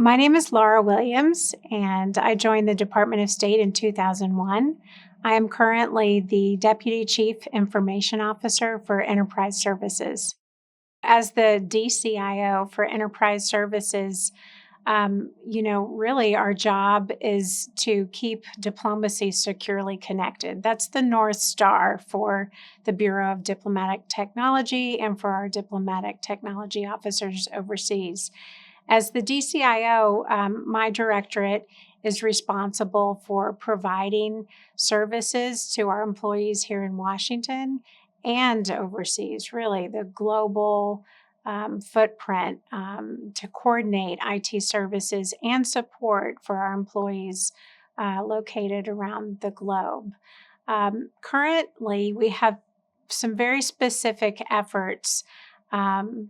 My name is Laura Williams, and I joined the Department of State in 2001. I am currently the Deputy Chief Information Officer for Enterprise Services. As the DCIO for Enterprise Services, really our job is to keep diplomacy securely connected. That's the North Star for the Bureau of Diplomatic Technology and for our diplomatic technology officers overseas. As the DCIO, my directorate is responsible for providing services to our employees here in Washington and overseas, really the global footprint to coordinate IT services and support for our employees located around the globe. Currently, we have some very specific efforts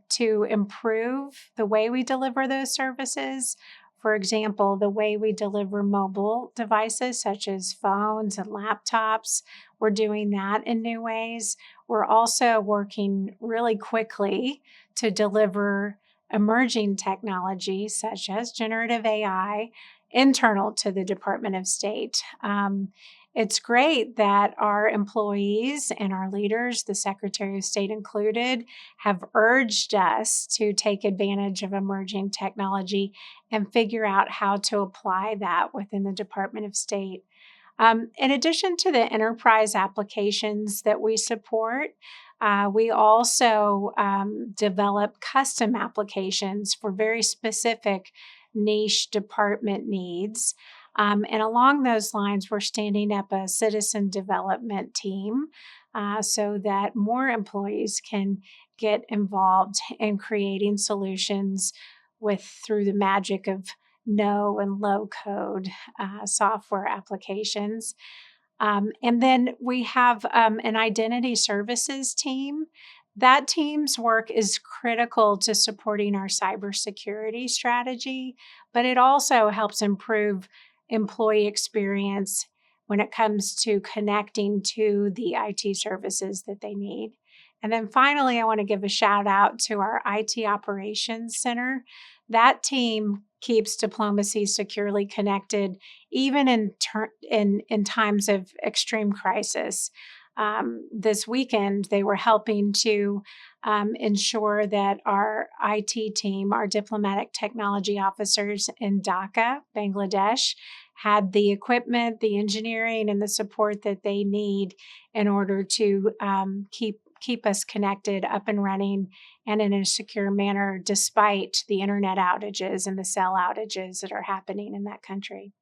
to improve the way we deliver those services. For example, the way we deliver mobile devices such as phones and laptops, we're doing that in new ways. We're also working really quickly to deliver emerging technologies such as generative AI internal to the Department of State. It's great that our employees and our leaders, the Secretary of State included, have urged us to take advantage of emerging technology and figure out how to apply that within the Department of State. In addition to the enterprise applications that we support, we also develop custom applications for very specific niche department needs. And along those lines, we're standing up a citizen development team so that more employees can get involved in creating solutions through the magic of no and low code software applications. And then we have an identity services team. That team's work is critical to supporting our cybersecurity strategy, but it also helps improve employee experience when it comes to connecting to the IT services that they need. And then finally, I want to give a shout out to our IT Operations Center. That team keeps diplomacy securely connected, even in times of extreme crisis. This weekend, they were helping to ensure that our IT team, our diplomatic technology officers in Dhaka, Bangladesh, had the equipment, the engineering, and the support that they need in order to keep us connected, up and running, and in a secure manner, despite the internet outages and the cell outages that are happening in that country.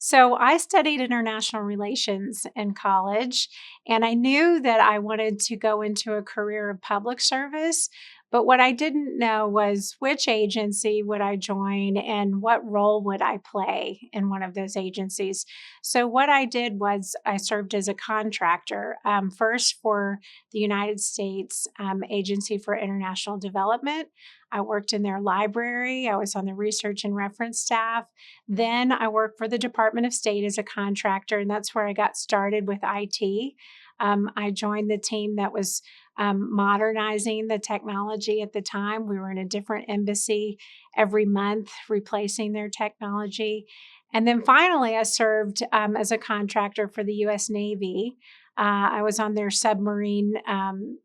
So I studied international relations in college, and I knew that I wanted to go into a career of public service. But what I didn't know was which agency would I join and what role would I play in one of those agencies. So what I did was I served as a contractor, first for the United States Agency for International Development. I worked in their library. I was on the research and reference staff. Then I worked for the Department of State as a contractor, and that's where I got started with IT. I joined the team that was modernizing the technology at the time. We were in a different embassy every month, replacing their technology. And then finally, I served as a contractor for the U.S. Navy. I was on their submarine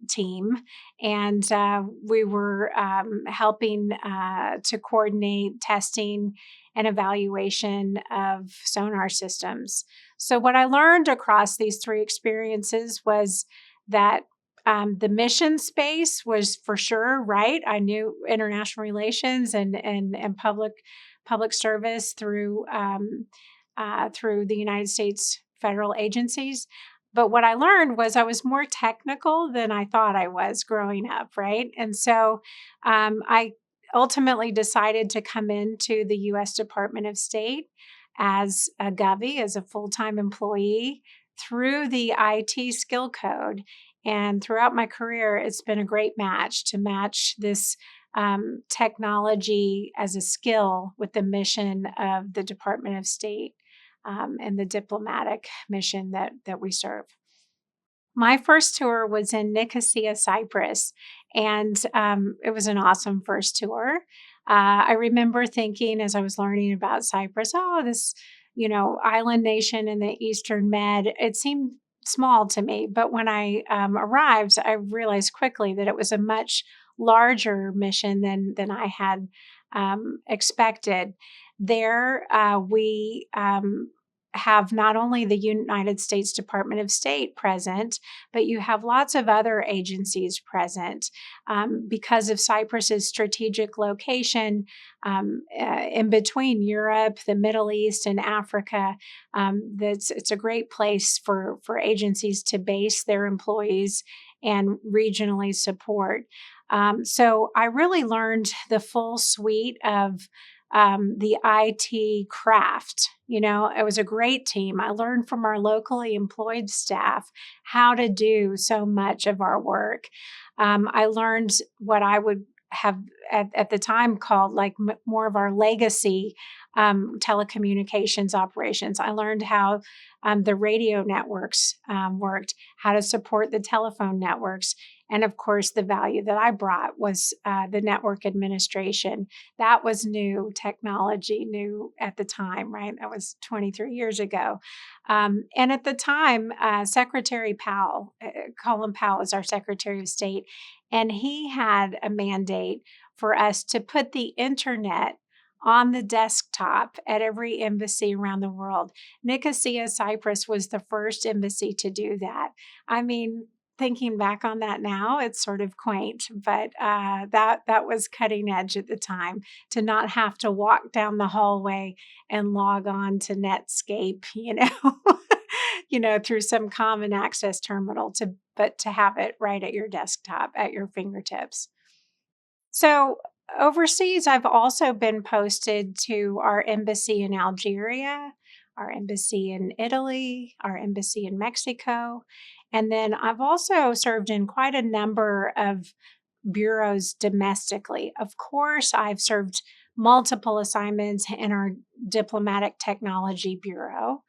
team, and we were helping to coordinate testing and evaluation of sonar systems. So, what I learned across these three experiences was that the mission space was for sure right. I knew international relations and public service through the United States federal agencies. But what I learned was I was more technical than I thought I was growing up, right? And so I ultimately decided to come into the U.S. Department of State as a Govy, as a full-time employee through the IT skill code. And throughout my career, it's been a great match to match this technology as a skill with the mission of the Department of State and the diplomatic mission that we serve. My first tour was in Nicosia, Cyprus, and it was an awesome first tour. I remember thinking as I was learning about Cyprus, oh, this, island nation in the Eastern Med, it seemed small to me. But when I arrived, I realized quickly that it was a much larger mission than I had expected. There, we have not only the United States Department of State present, but you have lots of other agencies present. Because of Cyprus's strategic location in between Europe, the Middle East, and Africa. It's a great place for agencies to base their employees and regionally support. So I really learned the full suite of the IT craft. It was a great team. I learned from our locally employed staff how to do so much of our work. I learned what I would have at the time called like more of our legacy telecommunications operations. I learned how the radio networks worked, how to support the telephone networks. And of course, the value that I brought was the network administration. That was new technology, new at the time, right? That was 23 years ago. And at the time, Secretary Powell, Colin Powell was our Secretary of State, and he had a mandate for us to put the internet on the desktop at every embassy around the world. Nicosia, Cyprus was the first embassy to do that. I mean, thinking back on that now, it's sort of quaint, but that was cutting edge at the time to not have to walk down the hallway and log on to Netscape, through some common access terminal but to have it right at your desktop at your fingertips. So overseas, I've also been posted to our embassy in Algeria, our embassy in Italy, our embassy in Mexico. And then I've also served in quite a number of bureaus domestically. Of course, I've served multiple assignments in our Diplomatic Technology Bureau.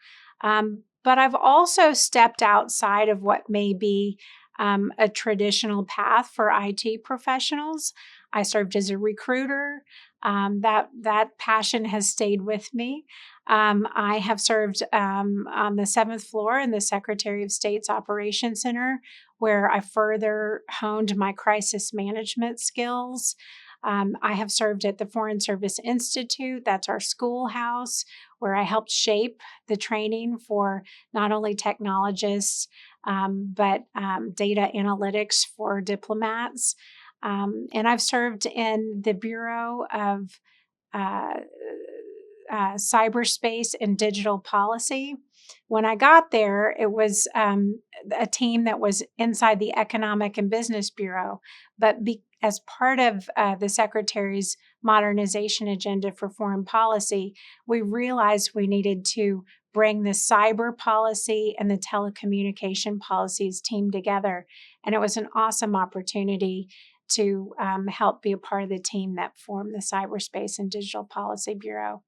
But I've also stepped outside of what may be a traditional path for IT professionals. I served as a recruiter. That passion has stayed with me. I have served on the 7th floor in the Secretary of State's Operations Center, where I further honed my crisis management skills. I have served at the Foreign Service Institute, that's our schoolhouse, where I helped shape the training for not only technologists, but data analytics for diplomats. And I've served in the Bureau of uh, Cyberspace and Digital Policy. When I got there, it was a team that was inside the Economic and Business Bureau, but as part of the Secretary's modernization agenda for foreign policy, we realized we needed to bring the cyber policy and the telecommunication policies team together. And it was an awesome opportunity to help be a part of the team that formed the Cyberspace and Digital Policy Bureau.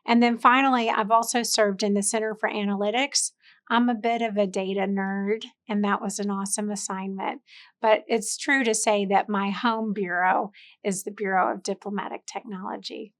And then finally, I've also served in the Center for Analytics. I'm a bit of a data nerd, and that was an awesome assignment. But it's true to say that my home bureau is the Bureau of Diplomatic Technology.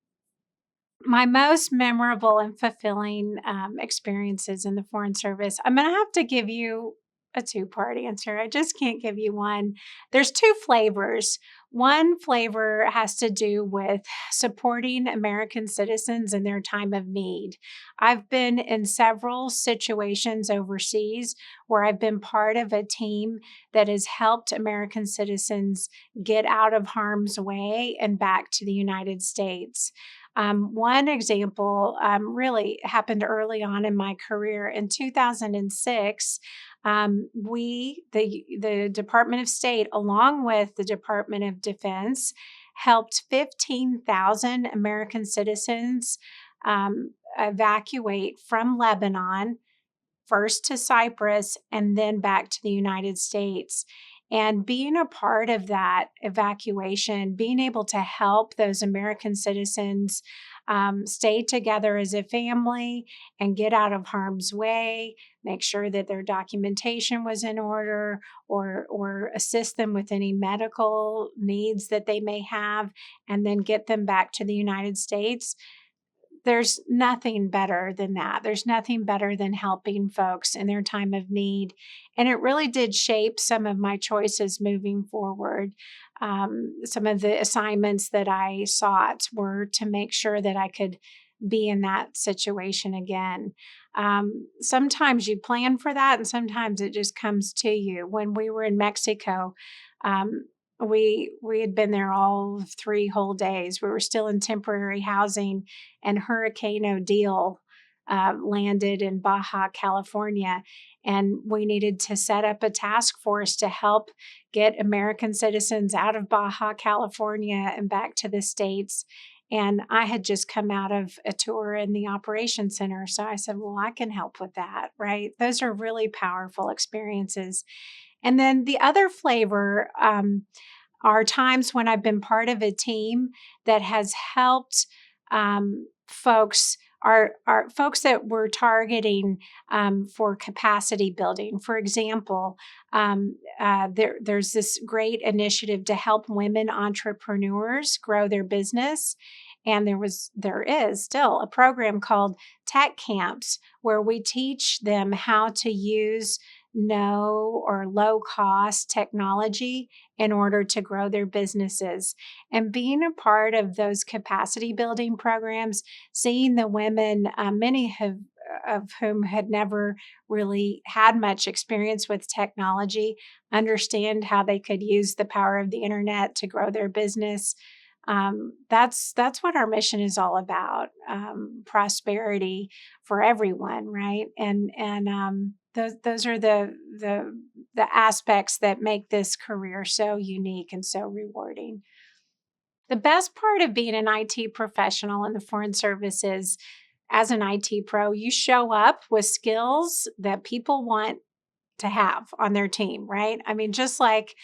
My most memorable and fulfilling experiences in the Foreign Service, I'm going to have to give you a two-part answer. I just can't give you one. There's two flavors. One flavor has to do with supporting American citizens in their time of need. I've been in several situations overseas where I've been part of a team that has helped American citizens get out of harm's way and back to the United States. One example really happened early on in my career. In 2006, the Department of State, along with the Department of Defense, helped 15,000 American citizens evacuate from Lebanon, first to Cyprus and then back to the United States. And being a part of that evacuation, being able to help those American citizens stay together as a family and get out of harm's way, make sure that their documentation was in order, or assist them with any medical needs that they may have, and then get them back to the United States. There's nothing better than that. There's nothing better than helping folks in their time of need. And it really did shape some of my choices moving forward. Some of the assignments that I sought were to make sure that I could be in that situation again. Sometimes you plan for that, and sometimes it just comes to you. When we were in Mexico, um, we had been there all 3 whole days. We were still in temporary housing, and Hurricane Odile landed in Baja California, and we needed to set up a task force to help get American citizens out of Baja California and back to the States. And I had just come out of a tour in the Operations Center. So I said, well, I can help with that, right? Those are really powerful experiences. And then the other flavor are times when I've been part of a team that has helped folks. Are folks that we're targeting for capacity building. For example, there's this great initiative to help women entrepreneurs grow their business. And there is still a program called Tech Camps where we teach them how to use no or low cost technology in order to grow their businesses. And being a part of those capacity building programs, seeing the women, of whom had never really had much experience with technology, understand how they could use the power of the internet to grow their business. That's what our mission is all about: prosperity for everyone, right? And those are the aspects that make this career so unique and so rewarding. The best part of being an IT professional in the Foreign Service is, as an IT pro, you show up with skills that people want to have on their team, right? I mean, just like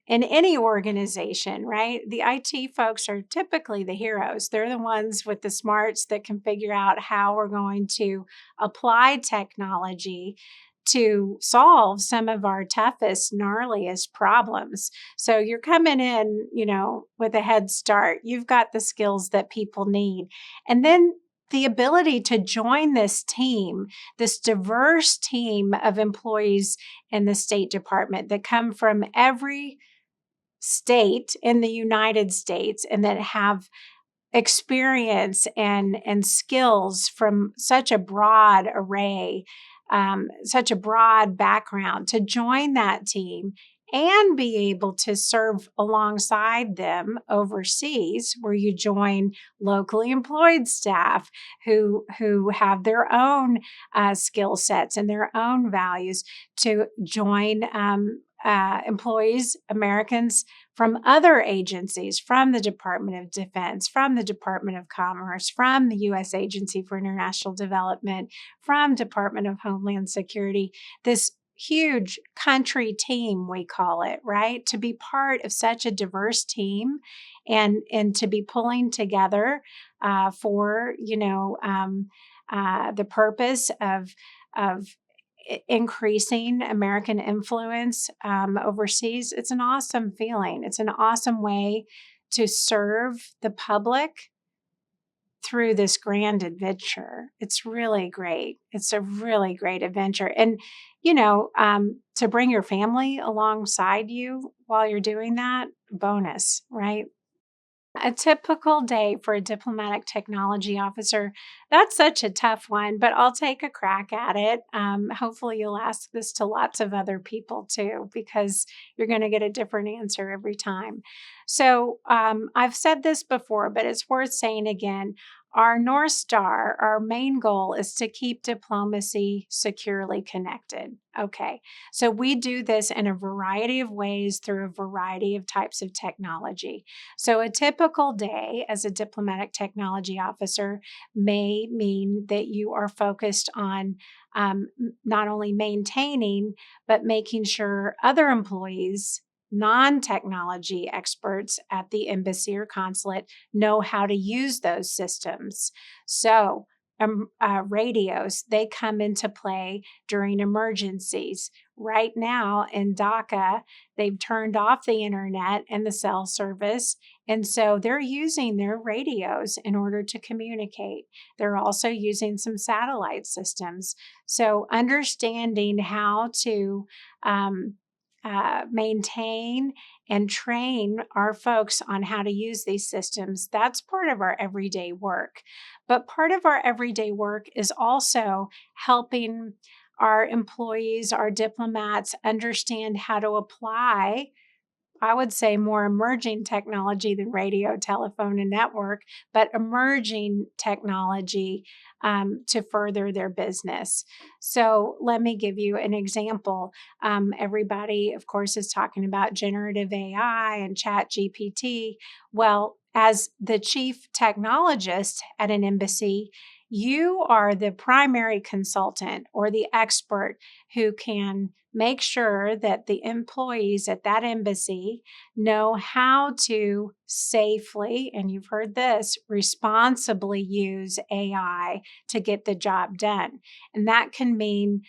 in any organization, right? The IT folks are typically the heroes. They're the ones with the smarts that can figure out how we're going to apply technology to solve some of our toughest, gnarliest problems. So you're coming in, with a head start. You've got the skills that people need. And then the ability to join this team, this diverse team of employees in the State Department that come from every state in the United States and that have experience and skills from such a broad array, such a broad background, to join that team and be able to serve alongside them overseas, where you join locally employed staff who have their own skill sets and their own values, to join employees, Americans from other agencies, from the Department of Defense, from the Department of Commerce, from the U.S. Agency for International Development, from Department of Homeland Security, this huge country team, we call it, right? To be part of such a diverse team and to be pulling together for, the purpose of increasing American influence overseas. It's an awesome feeling. It's an awesome way to serve the public through this grand adventure. It's really great. It's a really great adventure. And, to bring your family alongside you while you're doing that, bonus, right? A typical day for a diplomatic technology officer, that's such a tough one, but I'll take a crack at it. Hopefully, you'll ask this to lots of other people too, because you're going to get a different answer every time. So, I've said this before, but it's worth saying again. Our North Star, our main goal, is to keep diplomacy securely connected. Okay, so we do this in a variety of ways through a variety of types of technology. So, a typical day as a diplomatic technology officer may mean that you are focused on not only maintaining, but making sure other employees non technology experts at the embassy or consulate know how to use those systems. So, radios, they come into play during emergencies. Right now in Dhaka, they've turned off the internet and the cell service. And so they're using their radios in order to communicate. They're also using some satellite systems. So, understanding how to maintain and train our folks on how to use these systems, that's part of our everyday work. But part of our everyday work is also helping our employees, our diplomats understand how to apply, I would say, more emerging technology than radio, telephone, and network, but emerging technology to further their business. So, let me give you an example. Everybody, of course, is talking about generative AI and Chat GPT. Well, as the chief technologist at an embassy, you are the primary consultant or the expert who can make sure that the employees at that embassy know how to safely, and you've heard this, responsibly use AI to get the job done. And that can mean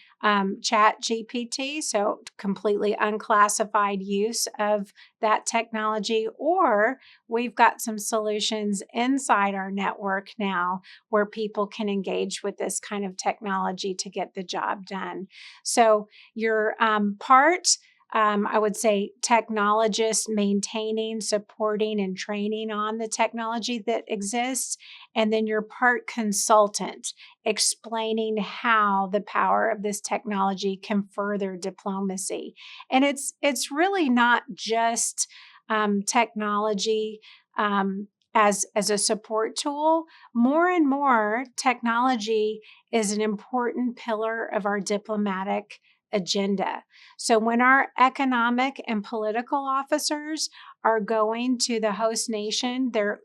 Chat GPT, so completely unclassified use of that technology, or we've got some solutions inside our network now where people can engage with this kind of technology to get the job done. So, your part, I would say, technologists maintaining, supporting, and training on the technology that exists. And then your part consultant explaining how the power of this technology can further diplomacy. And it's really not just technology. As a support tool, more and more technology is an important pillar of our diplomatic agenda. So when our economic and political officers are going to the host nation, their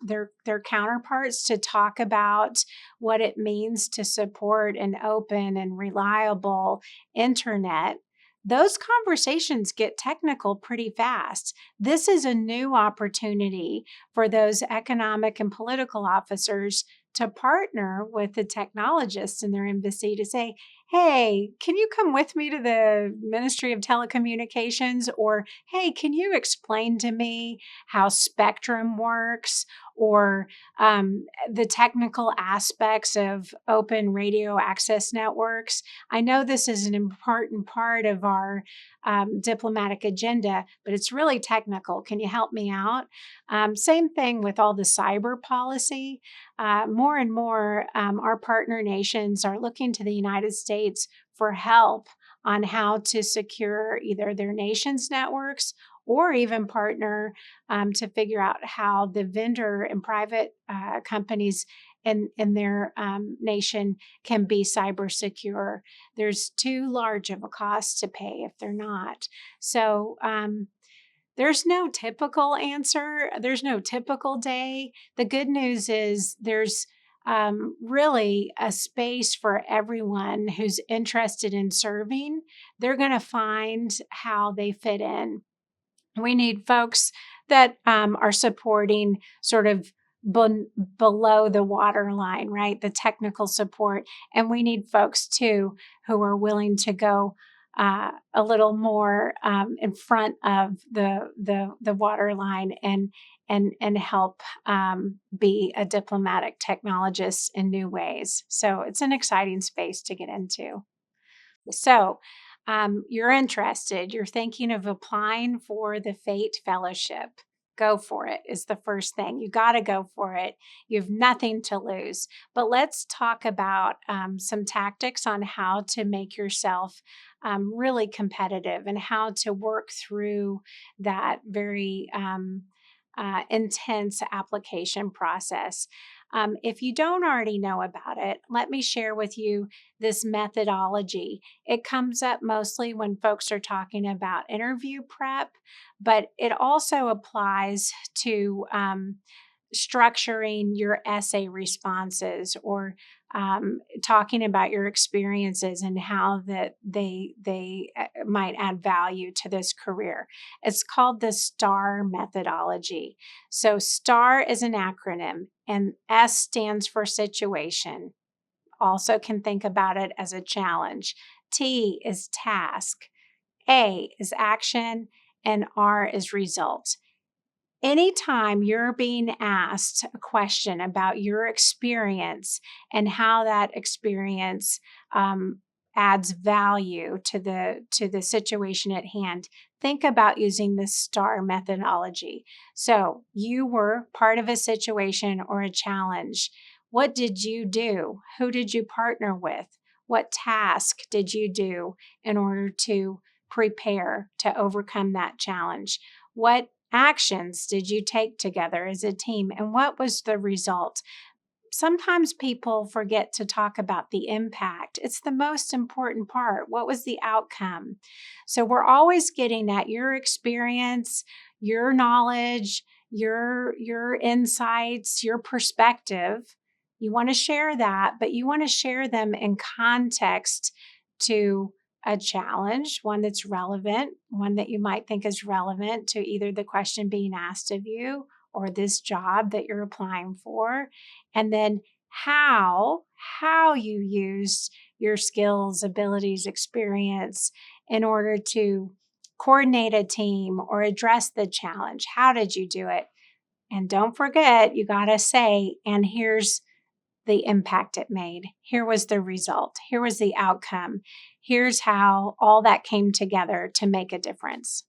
counterparts, to talk about what it means to support an open and reliable internet, those conversations get technical pretty fast. This is a new opportunity for those economic and political officers to partner with the technologists in their embassy to say, hey, can you come with me to the Ministry of Telecommunications? Or, hey, can you explain to me how spectrum works? Or the technical aspects of open radio access networks? I know this is an important part of our diplomatic agenda, but it's really technical. Can you help me out? Same thing with all the cyber policy. More and more, our partner nations are looking to the United States for help on how to secure either their nation's networks or even partner to figure out how the vendor and private companies in their nation can be cyber secure. There's too large of a cost to pay if they're not. So, there's no typical answer. There's no typical day. The good news is there's really a space for everyone who's interested in serving. They're going to find how they fit in. We need folks that are supporting sort of below the waterline, right? The technical support. And we need folks too who are willing to go a little more in front of the waterline and help be a diplomatic technologist in new ways. So it's an exciting space to get into. So, you're interested, you're thinking of applying for the FATE Fellowship. Go for it, is the first thing. You got to go for it. You have nothing to lose. But let's talk about some tactics on how to make yourself really competitive and how to work through that very intense application process. If you don't already know about it, let me share with you this methodology. It comes up mostly when folks are talking about interview prep, but it also applies to structuring your essay responses or talking about your experiences and how that they might add value to this career. It's called the STAR methodology. So STAR is an acronym, and S stands for situation. Also can think about it as a challenge. T is task. A is action, and R is result. Anytime you're being asked a question about your experience and how that experience adds value to the situation at hand, think about using the STAR methodology. So you were part of a situation or a challenge. What did you do? Who did you partner with? What task did you do in order to prepare to overcome that challenge? What actions did you take together as a team, and what was the result? Sometimes people forget to talk about the impact. It's the most important part. What was the outcome? So we're always getting at your experience, your knowledge, your insights, your perspective. You want to share that, but you want to share them in context to a challenge, one that's relevant, one that you might think is relevant to either the question being asked of you or this job that you're applying for. And then how you used your skills, abilities, experience in order to coordinate a team or address the challenge. How did you do it? And don't forget, you got to say, and here's the impact it made. Here was the result. Here was the outcome. Here's how all that came together to make a difference.